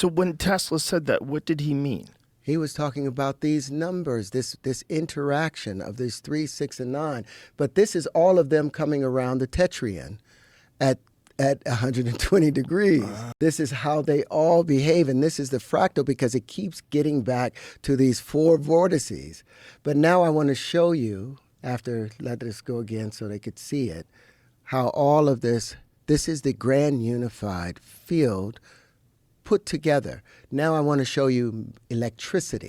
So when Tesla said that, what did he mean? He was talking about these numbers, this interaction of these 3, 6, and 9. But this is all of them coming around the Tetrian at 120 degrees. This is how they all behave, and this is the fractal because it keeps getting back to these 4 vortices. But now I want to show you, after let this go again so they could see it, how all of this is the grand unified field put together. Now I want to show you electricity.